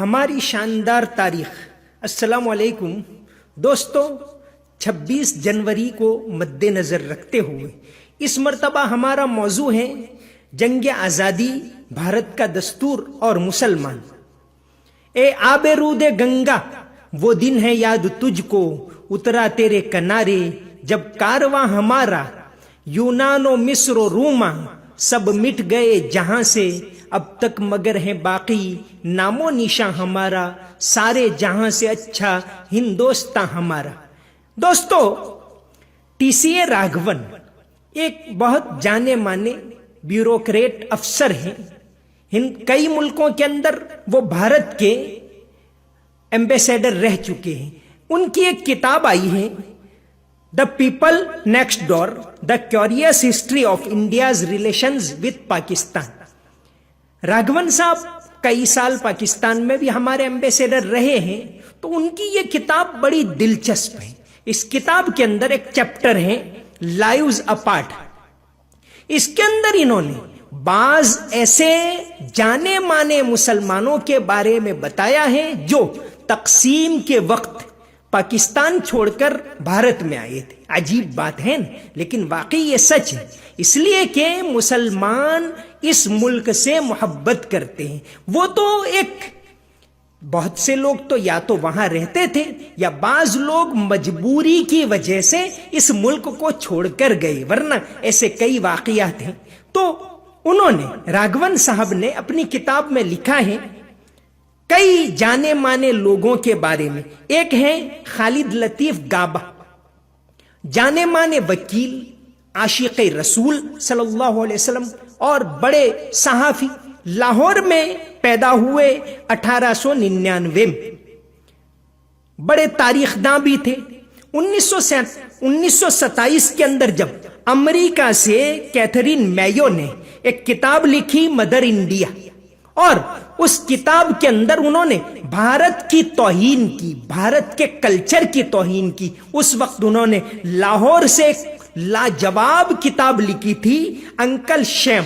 हमारी शानदार तारीख। अस्सलाम वालेकुम दोस्तों, 26 जनवरी को मद्देनज़र रखते हुए इस मर्तबा हमारा मौजू है जंग आज़ादी, भारत का दस्तूर और मुसलमान। ए आबे रूदे गंगा, वो दिन है याद तुझको, उतरा तेरे किनारे जब कारवां हमारा, यूनानो मिस्र रूमा सब मिट गए जहां से, अब तक मगर है बाकी नामो निशा हमारा, सारे जहां से अच्छा हिंदोस्तां हमारा। दोस्तों, टीसीए राघवन एक बहुत जाने माने ब्यूरोक्रेट अफसर हैं। कई मुल्कों के अंदर वो भारत के एम्बेसडर रह चुके हैं। उनकी एक किताब आई है, the people next door, the curious history of India's relations with Pakistan. Raghavan साहब कई साल पाकिस्तान में भी हमारे एम्बेसडर रहे हैं, तो उनकी ये किताब बड़ी दिलचस्प है। इस किताब के अंदर एक चैप्टर है लाइव्स अपार्ट। इसके अंदर इन्होंने बाज ऐसे जाने माने मुसलमानों के बारे में बताया है जो तकसीम के वक्त पाकिस्तान छोड़कर भारत में आए थे। अजीब बात है न, लेकिन वाकई ये सच है, इसलिए कि मुसलमान इस मुल्क से मोहब्बत करते हैं। वो तो एक, बहुत से लोग तो या तो वहां रहते थे या बाज लोग मजबूरी की वजह से इस मुल्क को छोड़कर गए, वरना ऐसे कई वाकयात हैं। तो उन्होंने, राघवन साहब ने अपनी किताब में लिखा है कई जाने माने लोगों के बारे में। एक है खालिद लतीफ गाबा, जाने माने वकील, आशिक़ रसूल सल्लल्लाहु अलैहि वसल्लम और बड़े सहाफ़ी। लाहौर में पैदा हुए 1899 में, बड़े तारीखदां भी थे। 1927 के अंदर जब अमेरिका से कैथरीन मेयो ने एक किताब लिखी मदर इंडिया, और उस किताब के अंदर उन्होंने भारत की तौहीन की, भारत के कल्चर की तौहीन की। उस वक्त उन्होंने लाहौर से एक लाजवाब किताब लिखी थी, अंकल शैम।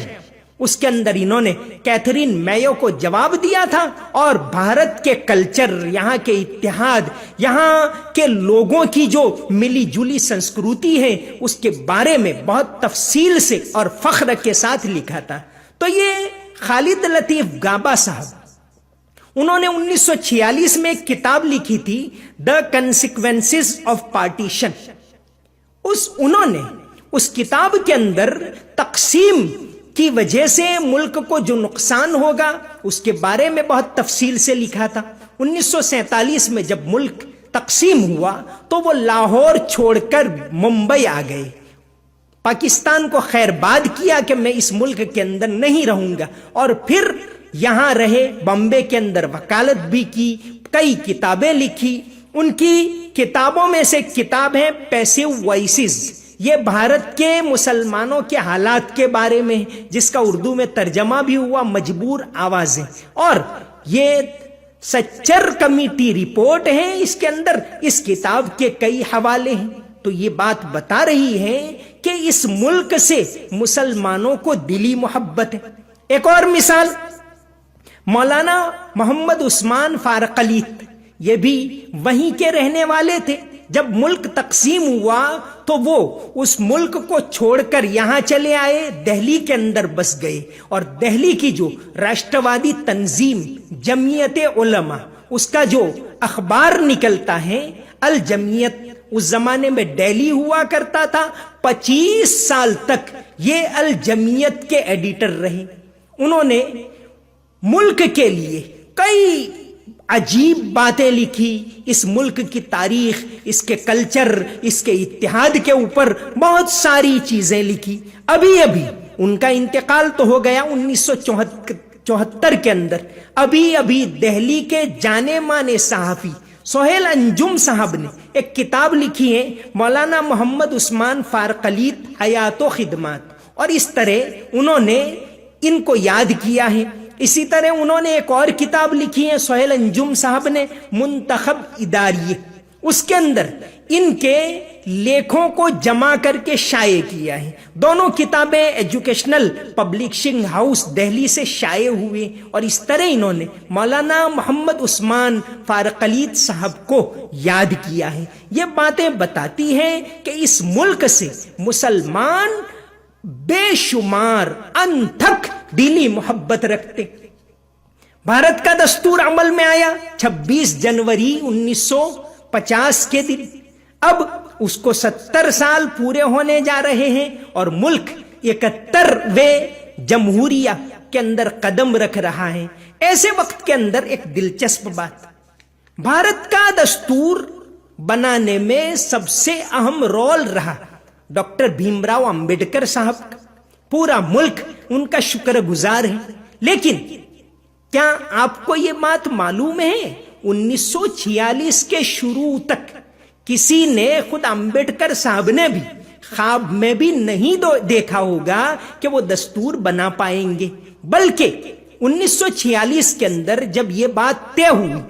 उसके अंदर इन्होंने कैथरीन मेयो को जवाब दिया था और भारत के कल्चर, यहाँ के इत्तेहाद, यहाँ के लोगों की जो मिली जुली संस्कृति है, उसके बारे में बहुत तफसील से और फख्र के साथ लिखा था। तो ये खालिद लतीफ गाबा साहब, उन्होंने 1946 में एक किताब लिखी थी, द कंसिक्वेंसेस ऑफ पार्टीशन। उन्होंने उस किताब के अंदर तकसीम की वजह से मुल्क को जो नुकसान होगा उसके बारे में बहुत तफसील से लिखा था। 1947 में जब मुल्क तकसीम हुआ तो वो लाहौर छोड़कर मुंबई आ गए। पाकिस्तान को खैरबाद किया कि मैं इस मुल्क के अंदर नहीं रहूंगा, और फिर यहां रहे, बॉम्बे के अंदर वकालत भी की, कई किताबें लिखी। उनकी किताबों में से किताब है पैसिव वॉइसेस, ये भारत के मुसलमानों के हालात के बारे में, जिसका उर्दू में तर्जमा भी हुआ मजबूर आवाजें। और ये सच्चर कमेटी रिपोर्ट है, इसके अंदर इस किताब के कई हवाले हैं। तो ये बात बता रही है कि इस मुल्क से मुसलमानों को दिली मोहब्बत है। एक और मिसाल, मौलाना मोहम्मद उस्मान फारकलीत, ये भी वहीं के रहने वाले थे। जब मुल्क तकसीम हुआ तो वो उस मुल्क को छोड़कर यहां चले आए, दिल्ली के अंदर बस गए, और दिल्ली की जो राष्ट्रवादी तंजीम जमीयत उलमा, उसका जो अखबार निकलता है अल जमीयत, उस जमाने में दिल्ली हुआ करता था। 25 साल तक ये अल जमीयत के एडिटर रहे। उन्होंने मुल्क के लिए कई अजीब बातें लिखी, इस मुल्क की तारीख, इसके कल्चर, इसके इत्तेहाद के ऊपर बहुत सारी चीजें लिखी। अभी अभी उनका इंतकाल तो हो गया 1974 के अंदर। अभी अभी दिल्ली के जाने माने सहाफी सोहेल अंजुम साहब ने एक किताब लिखी है, मौलाना मोहम्मद उस्मान फारकलीत हयातो खिदमात, और इस तरह उन्होंने इनको याद किया है। इसी तरह उन्होंने एक और किताब लिखी है सोहेल अंजुम साहब ने, मुंतखब इदारिये। उसके अंदर इनके लेखों को जमा करके शाये किया है। दोनों किताबें एजुकेशनल पब्लिशिंग हाउस दिल्ली से शाये हुए और इस तरह इन्होंने मौलाना मोहम्मद उस्मान फारकलीद साहब को याद किया है। ये बातें बताती हैं कि इस मुल्क से मुसलमान बेशुमार अनथक दिली मोहब्बत रखते। भारत का दस्तूर अमल में आया 26 जनवरी 1950 के दिन। अब उसको 70 साल पूरे होने जा रहे हैं और मुल्क 71वें जमहूरिया के अंदर कदम रख रहा है। ऐसे वक्त के अंदर एक दिलचस्प बात, भारत का दस्तूर बनाने में सबसे अहम रोल रहा डॉक्टर भीमराव अंबेडकर साहब का। पूरा मुल्क उनका शुक्रगुजार है। लेकिन क्या आपको यह बात मालूम है, 1946 के शुरू तक किसी ने, खुद अंबेडकर साहब ने भी ख्वाब में भी नहीं देखा होगा कि वो दस्तूर बना पाएंगे। बल्कि 1946 के अंदर जब ये बात तय हुई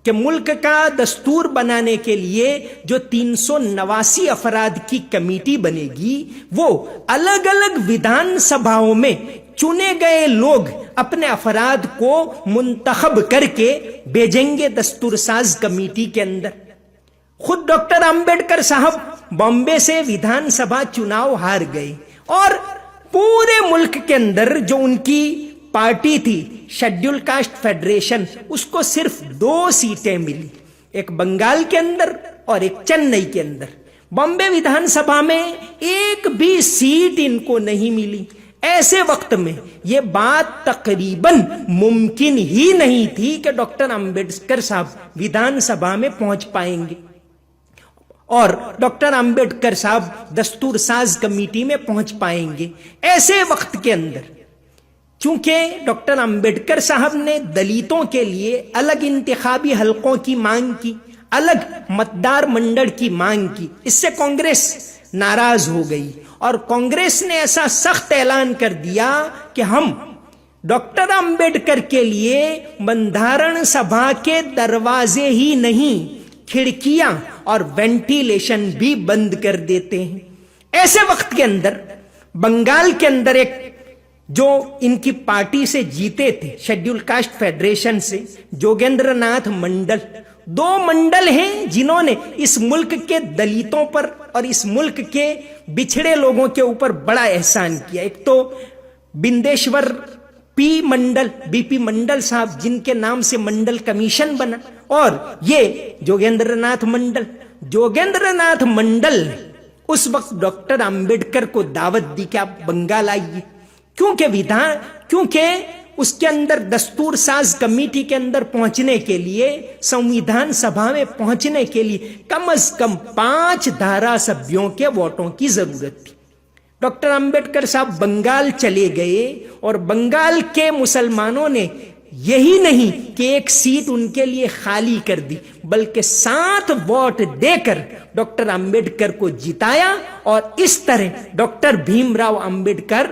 कि मुल्क का दस्तूर बनाने के लिए जो 389 अफराद की कमेटी बनेगी, वो अलग अलग विधानसभाओं में चुने गए लोग अपने अफराद को मुंतखब करके भेजेंगे दस्तूर साज कमेटी के अंदर। खुद डॉक्टर अंबेडकर साहब बॉम्बे से विधानसभा चुनाव हार गए और पूरे मुल्क के अंदर जो उनकी पार्टी थी शेड्यूल कास्ट फेडरेशन, उसको सिर्फ 2 सीटें मिली, एक बंगाल के अंदर और एक चेन्नई के अंदर। बॉम्बे विधानसभा में एक भी सीट इनको नहीं मिली। ऐसे वक्त में यह बात तकरीबन मुमकिन ही नहीं थी कि डॉक्टर अंबेडकर साहब विधानसभा में पहुंच पाएंगे और डॉक्टर अंबेडकर साहब दस्तूर साज कमेटी में पहुंच पाएंगे। ऐसे वक्त के अंदर चूंकि डॉक्टर अंबेडकर साहब ने दलितों के लिए अलग इंतखाबी हलकों की मांग की, अलग मतदार मंडल की मांग की, इससे कांग्रेस नाराज हो गई और कांग्रेस ने ऐसा सख्त ऐलान कर दिया कि हम डॉक्टर अंबेडकर के लिए बंधारण सभा के दरवाजे ही नहीं, खिड़कियां और वेंटिलेशन भी बंद कर देते हैं। ऐसे वक्त के अंदर बंगाल के अंदर एक जो इनकी पार्टी से जीते थे शेड्यूल कास्ट फेडरेशन से, जोगेंद्र नाथ मंडल, 2 मंडल हैं जिन्होंने इस मुल्क के दलितों पर और इस मुल्क के बिछड़े लोगों के ऊपर बड़ा एहसान किया। एक तो बिंदेश्वर बीपी मंडल साहब, जिनके नाम से मंडल कमीशन बना, और ये जोगेंद्र नाथ मंडल ने उस वक्त डॉक्टर अंबेडकर को दावत दी कि आप बंगाल आइए, क्योंकि उसके अंदर दस्तूर साज कमेटी के अंदर पहुंचने के लिए, संविधान सभा में पहुंचने के लिए कम से कम 5 धारासभ्यों के वोटों की जरूरत थी। डॉक्टर अंबेडकर साहब बंगाल चले गए और बंगाल के मुसलमानों ने यही नहीं कि एक सीट उनके लिए खाली कर दी, बल्कि 7 वोट देकर डॉक्टर अंबेडकर को जिताया और इस तरह डॉक्टर भीमराव अंबेडकर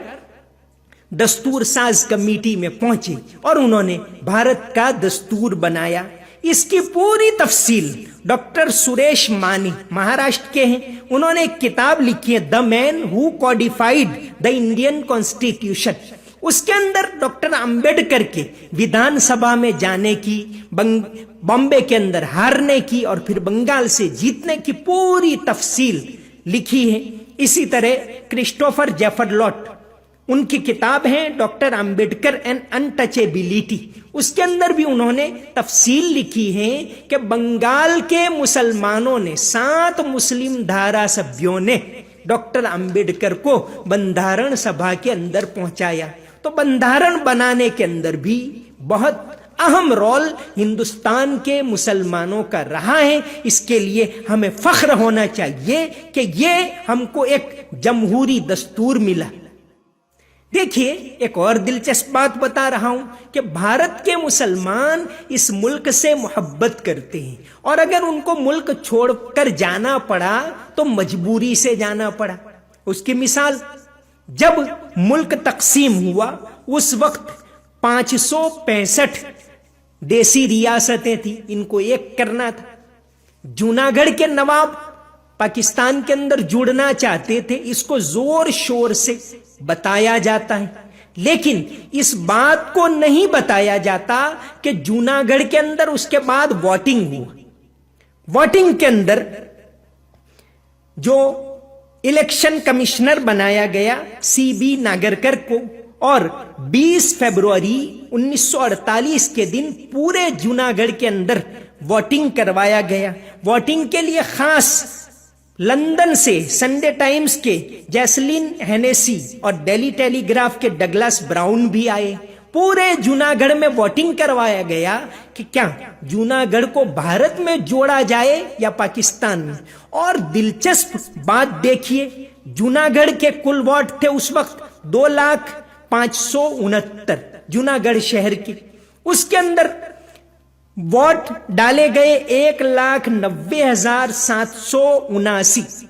दस्तूर साज कमेटी में पहुंचे और उन्होंने भारत का दस्तूर बनाया। इसकी पूरी तफसील डॉक्टर सुरेश मानी महाराष्ट्र के हैं, उन्होंने एक किताब लिखी है the man who codified the Indian constitution. उसके अंदर डॉक्टर अंबेडकर के विधानसभा में जाने की, बॉम्बे के अंदर हारने की और फिर बंगाल से जीतने की पूरी तफसील लिखी है। इसी तरह क्रिस्टोफर जेफरलॉट, उनकी किताब है डॉक्टर अंबेडकर एंड अनटचेबिलिटी, उसके अंदर भी उन्होंने तफसील लिखी है कि बंगाल के मुसलमानों ने 7 मुस्लिम धारासभ्यों ने डॉक्टर अंबेडकर को बंधारण सभा के अंदर पहुंचाया। तो बंधारण बनाने के अंदर भी बहुत अहम रोल हिंदुस्तान के मुसलमानों का रहा है। इसके लिए हमें फख्र होना चाहिए कि ये हमको एक जमहूरी दस्तूर मिला। देखिए, एक और दिलचस्प बात बता रहा हूं कि भारत के मुसलमान इस मुल्क से मोहब्बत करते हैं और अगर उनको मुल्क छोड़कर जाना पड़ा तो मजबूरी से जाना पड़ा। उसकी मिसाल, जब मुल्क तकसीम हुआ उस वक्त 565 देसी रियासतें थी, इनको एक करना था। जूनागढ़ के नवाब पाकिस्तान के अंदर जुड़ना चाहते थे, इसको जोर शोर से बताया जाता है, लेकिन इस बात को नहीं बताया जाता कि जूनागढ़ के अंदर उसके बाद वोटिंग हुआ। वोटिंग के अंदर जो इलेक्शन कमिश्नर बनाया गया CB नागरकर को, और 20 फरवरी 1948 के दिन पूरे जूनागढ़ के अंदर वोटिंग करवाया गया। वोटिंग के लिए खास लंदन से संडे टाइम्स के जैसलिन हेनेसी और डेली टेलीग्राफ के डगलस ब्राउन भी आए। पूरे जूनागढ़ में वोटिंग करवाया गया कि क्या जूनागढ़ को भारत में जोड़ा जाए या पाकिस्तान में। और दिलचस्प बात देखिए, जूनागढ़ के कुल वोट थे उस वक्त 2,569 जूनागढ़ शहर के। उसके अंदर वोट डाले गए 1,90,779।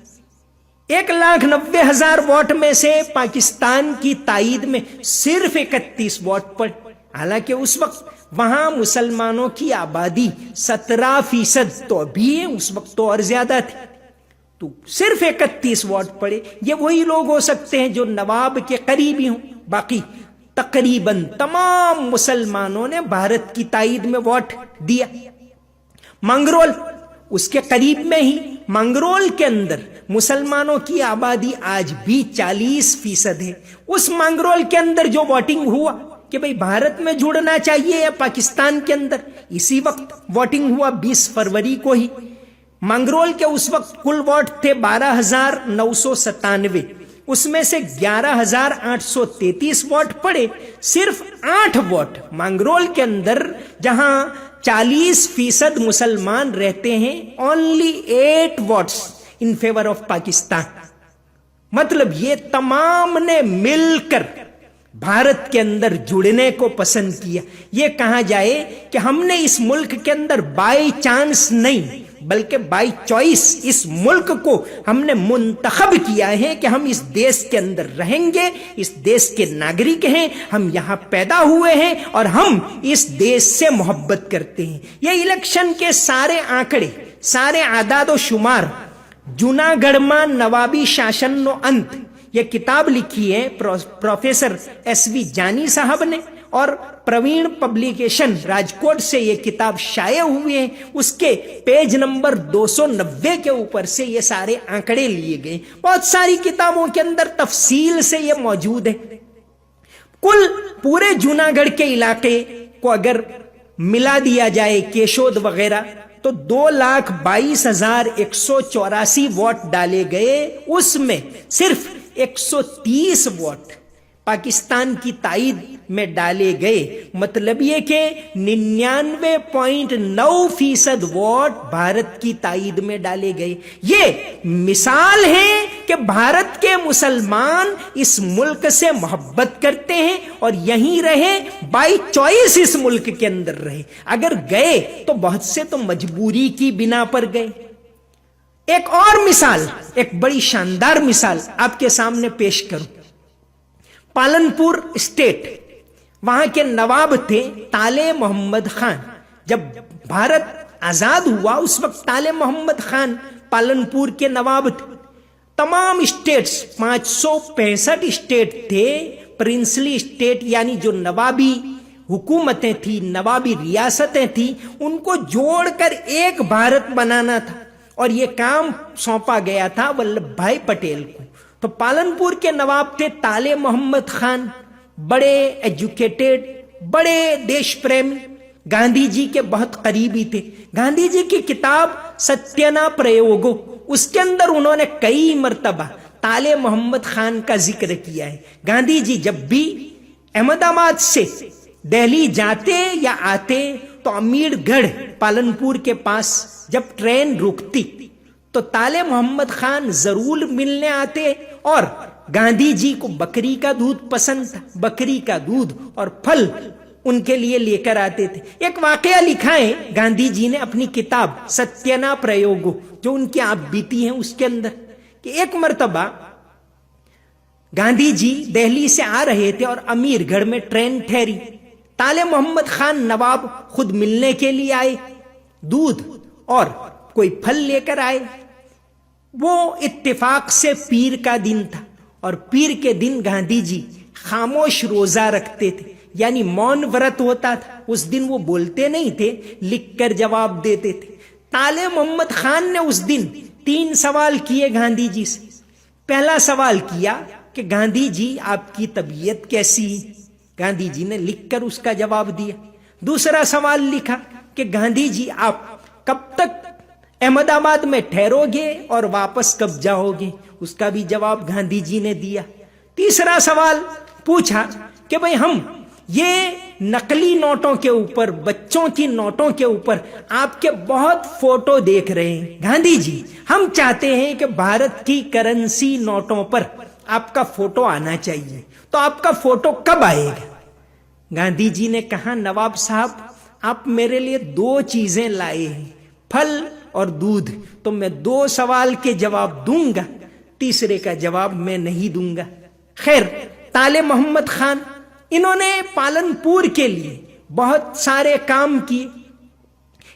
1,90,000 वोट में से पाकिस्तान की ताईद में सिर्फ 31 वोट पड़े। हालांकि उस वक्त वहां मुसलमानों की आबादी 17%, तो अभी उस वक्त तो और ज्यादा थी, तो सिर्फ 31 वोट पड़े। ये वही लोग हो सकते हैं जो नवाब के करीबी हों, बाकी तकरीबन तमाम मुसलमानों ने भारत की ताईद में वोट दिया। मंगरोल उसके करीब में ही, मंगरोल के अंदर मुसलमानों की आबादी आज भी 40% है। उस मंगरोल के अंदर जो वोटिंग हुआ कि भाई भारत में जुड़ना चाहिए या पाकिस्तान के अंदर, इसी वक्त वोटिंग हुआ 20 फरवरी को ही। मंगरोल के उस वक्त कुल वोट थे 12,997, उसमें से 11,833 वोट पड़े। सिर्फ 8 वोट मंगरोल के अंदर, जहां 40% मुसलमान रहते हैं, only 8 votes in favour of Pakistan. मतलब ये तमाम ने मिलकर भारत के अंदर जुड़ने को पसंद किया। ये कहा जाए कि हमने इस मुल्क के अंदर बाय चांस नहीं बल्कि बाय चॉइस इस मुल्क को हमने मुंतखब किया है कि हम इस देश के अंदर रहेंगे, इस देश के नागरिक हैं, हम यहां पैदा हुए हैं और हम इस देश से मोहब्बत करते हैं। ये इलेक्शन के सारे आंकड़े, सारे आदाद व शुमार जूनागढ़ में नवाबी शासन नो अंत, ये किताब लिखी है प्रोफेसर SV जानी साहब ने, और प्रवीण पब्लिकेशन राजकोट से ये किताब शाया हुई है। उसके पेज नंबर 290 के ऊपर से ये सारे आंकड़े लिए गए। बहुत सारी किताबों के अंदर तफसील से ये मौजूद है। कुल पूरे जूनागढ़ के इलाके को अगर मिला दिया जाए केशोद वगैरह, तो 2,22,184 वोट डाले गए। उसमें सिर्फ 130 वोट पाकिस्तान की ताईद में डाले गए। मतलब ये कि 99.9% वोट भारत की ताईद में डाले गए। ये मिसाल है कि भारत के मुसलमान इस मुल्क से मोहब्बत करते हैं और यहीं रहे, बाय चॉइस इस मुल्क के अंदर रहे। अगर गए तो बहुत से तो मजबूरी की बिना पर गए। एक और मिसाल, एक बड़ी शानदार मिसाल आपके सामने पेश करूं। पालनपुर स्टेट, वहां के नवाब थे ताले मोहम्मद खान। जब भारत आजाद हुआ उस वक्त ताले मोहम्मद खान पालनपुर के नवाब थे। तमाम स्टेट्स, 565 स्टेट थे, प्रिंसली स्टेट यानी जो नवाबी हुकूमतें थी, नवाबी रियासतें थी, उनको जोड़कर एक भारत बनाना था और यह काम सौंपा गया था वल्लभ भाई पटेल को। तो पालनपुर के नवाब थे ताले मोहम्मद खान, बड़े एजुकेटेड, बड़े देश प्रेमी, गांधी जी के बहुत करीबी थे। गांधी जी की किताब सत्यना प्रयोगो, उसके अंदर उन्होंने कई मर्तबा ताले मोहम्मद खान का जिक्र किया है। गांधी जी जब भी अहमदाबाद से दिल्ली जाते या आते तो अमीरगढ़ पालनपुर के पास जब ट्रेन रुकती तो ताले मोहम्मद खान जरूर मिलने आते और गांधी जी को बकरी का दूध पसंद था, बकरी का दूध और फल उनके लिए लेकर आते थे। एक वाकया लिखा है गांधी जी ने अपनी किताब सत्यना प्रयोगो, जो उनकी आप बीती है उसके अंदर, कि एक मर्तबा गांधी जी दिल्ली से आ रहे थे और अमीरगढ़ में ट्रेन ठहरी। ताले मोहम्मद खान नवाब खुद मिलने के लिए आए, दूध और कोई फल लेकर आए। वो इत्तेफाक से पीर का दिन था और पीर के दिन गांधी जी खामोश रोजा रखते थे, यानी मौन व्रत होता था। उस दिन वो बोलते नहीं थे, लिखकर जवाब देते थे। ताले मोहम्मद खान ने उस दिन 3 सवाल किए गांधी जी से। पहला सवाल किया कि गांधी जी आपकी तबीयत कैसी है? गांधी जी ने लिखकर उसका जवाब दिया। दूसरा सवाल लिखा कि गांधी जी आप कब तक अहमदाबाद में ठहरोगे और वापस कब जाओगे? उसका भी जवाब गांधी जी ने दिया। तीसरा सवाल पूछा कि भाई हम ये नकली नोटों के ऊपर, बच्चों की नोटों के ऊपर आपके बहुत फोटो देख रहे हैं, गांधी जी हम चाहते हैं कि भारत की करेंसी नोटों पर आपका फोटो आना चाहिए, तो आपका फोटो कब आएगा? गांधी जी ने कहा, नवाब साहब आप मेरे लिए 2 चीजें लाए हैं, फल और दूध, तो मैं 2 सवाल के जवाब दूंगा, तीसरे का जवाब मैं नहीं दूंगा। खैर, ताले मोहम्मद खान इन्होंने पालनपुर के लिए बहुत सारे काम किए।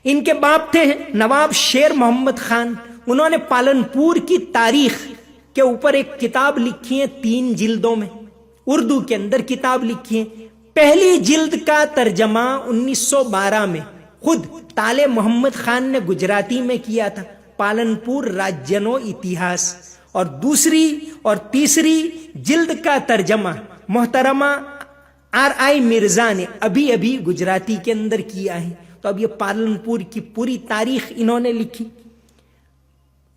इनके बाप थे नवाब शेर मोहम्मद खान। उन्होंने पालनपुर की तारीख के ऊपर एक किताब लिखी है 3 जिल्दों में, उर्दू के अंदर किताब लिखी है। पहली जिल्द का तर्जमा 1912 में खुद ताले मोहम्मद खान ने गुजराती में किया था, पालनपुर राज्यनो इतिहास। और दूसरी और तीसरी जिल्द का तर्जमा मोहतरमा R.I. मिर्जा ने अभी अभी गुजराती के अंदर किया है। तो अब ये पालनपुर की पूरी तारीख इन्होंने लिखी।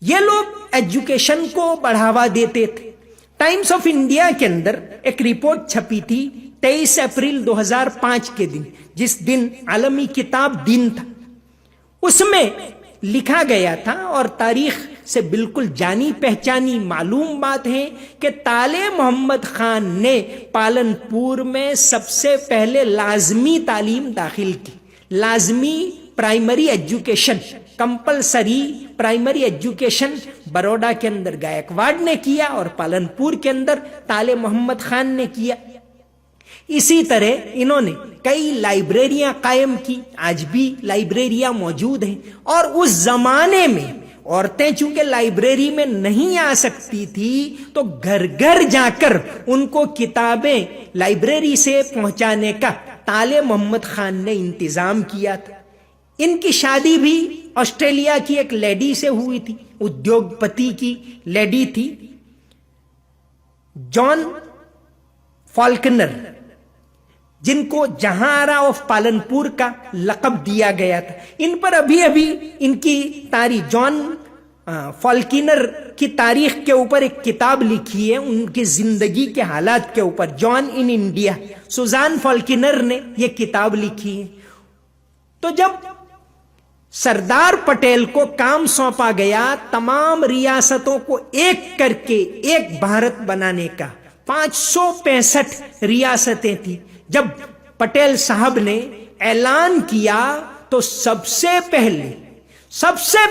ये लोग एजुकेशन को बढ़ावा देते थे। टाइम्स ऑफ इंडिया के अंदर एक रिपोर्ट छपी थी 23 अप्रैल 2005 के दिन, जिस दिन आलमी किताब दिन था। उसमें लिखा गया था और तारीख से बिल्कुल जानी पहचानी मालूम बात है कि ताले मोहम्मद खान ने पालनपुर में सबसे पहले लाजमी तालीम दाखिल की। लाजमी primary education, compulsory primary education Baroda के अंदर गायकवाड़ ने किया और पालनपुर के अंदर ताले मोहम्मद खान ने किया। इसी तरह इन्होंने कई लाइब्रेरियां कायम की, आज भी लाइब्रेरियां मौजूद हैं। और उस जमाने में औरतें चूंकि लाइब्रेरी में नहीं आ सकती थी, तो घर घर जाकर उनको किताबें लाइब्रेरी से पहुंचाने का ताले मोहम्मद खान ने इंतजाम किया था। इनकी शादी भी ऑस्ट्रेलिया की एक लेडी से हुई थी, उद्योगपति की लेडी थी, जॉन फॉल्कनर, जिनको जहांरा ऑफ पालनपुर का लकब दिया गया था। इन पर अभी अभी इनकी तारीख, जॉन फॉल्कनर की तारीख के ऊपर एक किताब लिखी है, उनकी जिंदगी के हालात के ऊपर, John in India. Suzanne Faulkner ने यह किताब लिखी है। तो जब सरदार पटेल को काम सौंपा गया तमाम रियासतों को एक करके एक भारत बनाने का, 565 रियासतें थी। जब पटेल साहब ने ऐलान किया तो सबसे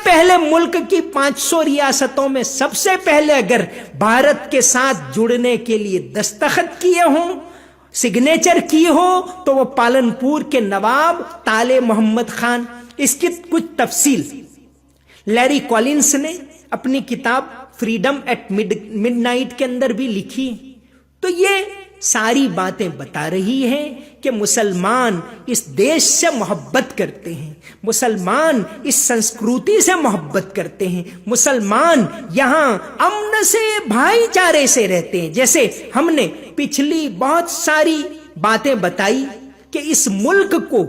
पहले मुल्क की 500 रियासतों में सबसे पहले अगर भारत के साथ जुड़ने के लिए दस्तखत किए हों, सिग्नेचर की हो, तो वो पालनपुर के नवाब ताले मोहम्मद खान। इसकी कुछ तफसील लैरी कॉलिंस ने अपनी किताब फ्रीडम एट मिडनाइट के अंदर भी लिखी। तो ये सारी बातें बता रही हैं कि मुसलमान इस देश से मोहब्बत करते हैं, मुसलमान इस संस्कृति से मोहब्बत करते हैं, मुसलमान यहां अमन से, भाईचारे से रहते हैं। जैसे हमने पिछली बहुत सारी बातें बताई कि इस मुल्क को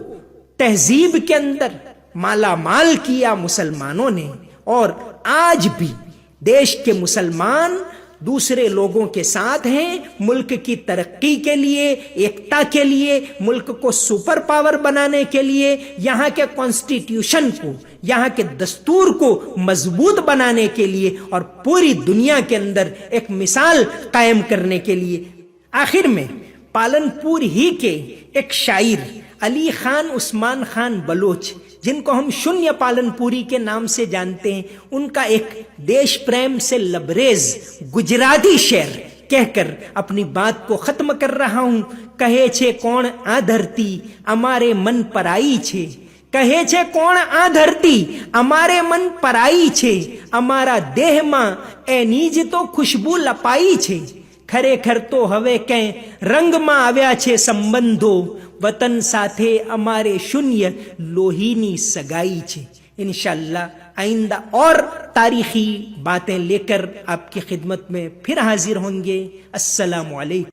तहजीब के अंदर माला माल किया मुसलमानों ने, और आज भी देश के मुसलमान दूसरे लोगों के साथ हैं मुल्क की तरक्की के लिए, एकता के लिए, मुल्क को सुपर पावर बनाने के लिए, यहाँ के कॉन्स्टिट्यूशन को, यहाँ के दस्तूर को मजबूत बनाने के लिए और पूरी दुनिया के अंदर एक मिसाल कायम करने के लिए। आखिर में पालनपुर ही के एक शायर अली खान उस्मान खान बलोच, जिनको हम शून्य पालनपुरी के नाम से जानते हैं, उनका एक देश प्रेम से लबरेज गुजराती शेर कहकर अपनी बात को खत्म कर रहा हूं। कहे छे कोण आ धरती अमारे मन पर आई छे, કહે છે કોણ આ ધરતી અમારે મન પરાઈ છે, અમારા દેહમાં એની જ તો ખુશ્બુ લપાઈ છે. ખરેખર તો હવે ક્યાંય રંગમાં આવ્યા છે સંબંધો, વતન સાથે અમારે શૂન્ય લોહીની સગાई છે. इंशाअल्लाह आइंदा और तारीखी बातें लेकर आपकी खिदमत में फिर हाजिर होंगे. अस्सलामु अलैकुम.